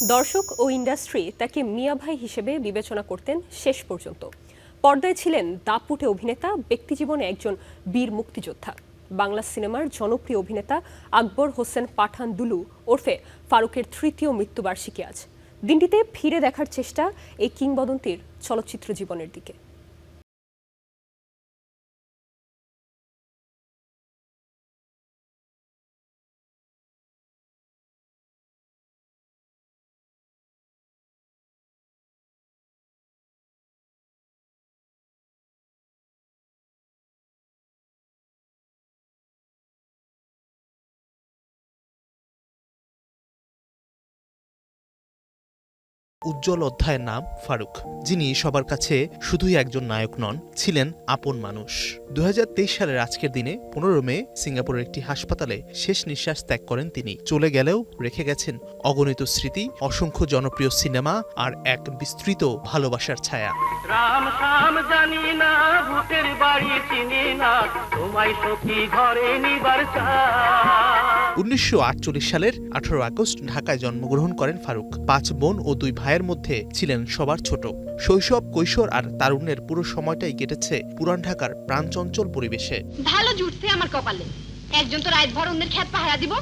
দর্শক ও ইন্ডাস্ট্রি তাকে মিয়া ভাই হিসেবে বিবেচনা করতেন শেষ পর্যন্ত। পর্দায় ছিলেন দাপুটে অভিনেতা, ব্যক্তিজীবনে একজন বীর মুক্তিযোদ্ধা। বাংলা সিনেমার জনপ্রিয় অভিনেতা আকবর হোসেন পাঠান দুলু ওরফে ফারুকের ৩য় মৃত্যুবার্ষিকী আজ। দিনটিতে ফিরে দেখার চেষ্টা এই কিংবদন্তির চলচ্চিত্র জীবনের দিকে। উজ্জ্বল অধ্যায়ের নাম ফারুক, যিনি সবার কাছে শুধুই একজন নায়ক নন, ছিলেন আপন মানুষ। 2023 সালের আজকের দিনে 15 মে সিঙ্গাপুরের একটি হাসপাতালে শেষ নিঃশ্বাস ত্যাগ করেন তিনি। চলে গেলেও রেখে গেছেন অগণিত স্মৃতি, অসংখ্য জনপ্রিয় সিনেমা আর এক বিস্তৃত ভালোবাসার ছায়া। রাম শাম জানি না, ভূতের বাড়ি চিনি না, তোমায় সখী ঘরে নিবার চাই। 1948 সালের 18 আগস্ট ঢাকায় জন্মগ্রহণ করেন ফারুক। 5 বোন ও 2 ভাইয়ের মধ্যে ছিলেন সবার ছোট। শৈশব, কৈশোর আর তারুণ্যের পুরো সময়টাই কেটেছে পুরান ঢাকার প্রাণচঞ্চল পরিবেশে। ভালো জুটছে আমার কপালে। একজন তো রাত ভর অন্যের ক্ষেত পাহারা দিব,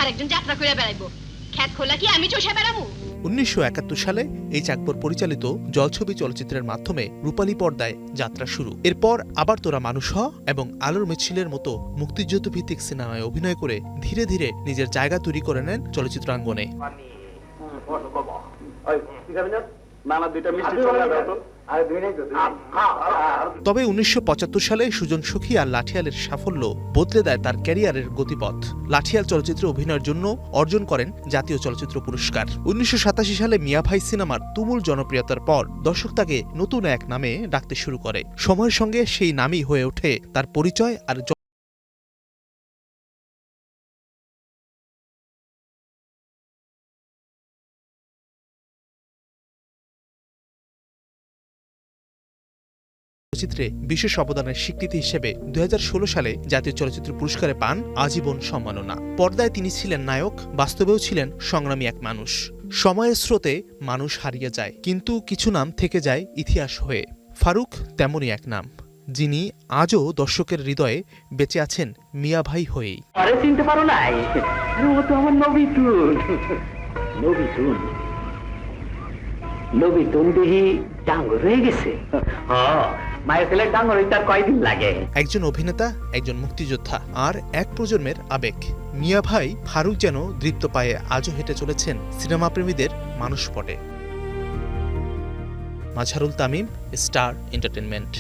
আর একজন যাত্রা করে বেড়াইবো। ক্ষেত খোলা কি আমি চষে বেড়াবো? 1971 সালে এইচ আকবর পরিচালিত জলছবি চলচ্চিত্রের মাধ্যমে রূপালী পর্দায় যাত্রা শুরু। এরপর আবার তোরা মানুষ হ এবং আলোর মিছিলের মতো মুক্তিযুদ্ধ ভিত্তিক সিনেমায় অভিনয় করে ধীরে ধীরে নিজের জায়গা তৈরি করে নেন চলচ্চিত্রাঙ্গনে। তবে 1975 সালে সুজন সুখী আর লাঠিয়ালের সাফল্য বদলে দেয় তার ক্যারিয়ারের গতিপথ। লাঠিয়াল চলচ্চিত্রে অভিনয়ের জন্য অর্জন করেন জাতীয় চলচ্চিত্র পুরস্কার। 1987 সালে মিয়া ভাই সিনেমার তুমুল জনপ্রিয়তার পর দর্শক তাকে নতুন এক নামে ডাকতে শুরু করে। সময়ের সঙ্গে সেই নামই হয়ে ওঠে তার পরিচয় আর চলচ্চিত্রে বিশেষ অবদানের স্বীকৃতি হিসেবে 2016 সালে জাতীয় চলচ্চিত্র পুরস্কারে পান আজীবন সম্মাননা। পর্দায় তিনি ছিলেন নায়ক, বাস্তবেও ছিলেন সংগ্রামী এক মানুষ। সময়ের স্রোতে মানুষ হারিয়ে যায়, কিন্তু কিছু নাম থেকে যায় ইতিহাস হয়ে। ফারুক তেমনই এক নাম, যিনি আজও দর্শকের হৃদয়ে বেঁচে আছেন মিয়া ভাই হয়েই। আরে চিনতে পারো না, ও তো আমার নবীতুন। নবীতুন নবীতুন দেখি ডাঙ্গর হয়ে গেছে। মায়ের ছেলের ডাঙ্গর হইতে আর কয়দিন লাগে? একজন অভিনেতা, একজন মুক্তিযোদ্ধা আর এক প্রজন্মের আবেগ। মিয়া ভাই ফারুক যেন দৃপ্ত পায়ে আজও হেঁটে চলেছেন সিনেমা প্রেমীদের মানসপটে। Mazharul Tamim, Star entertainment.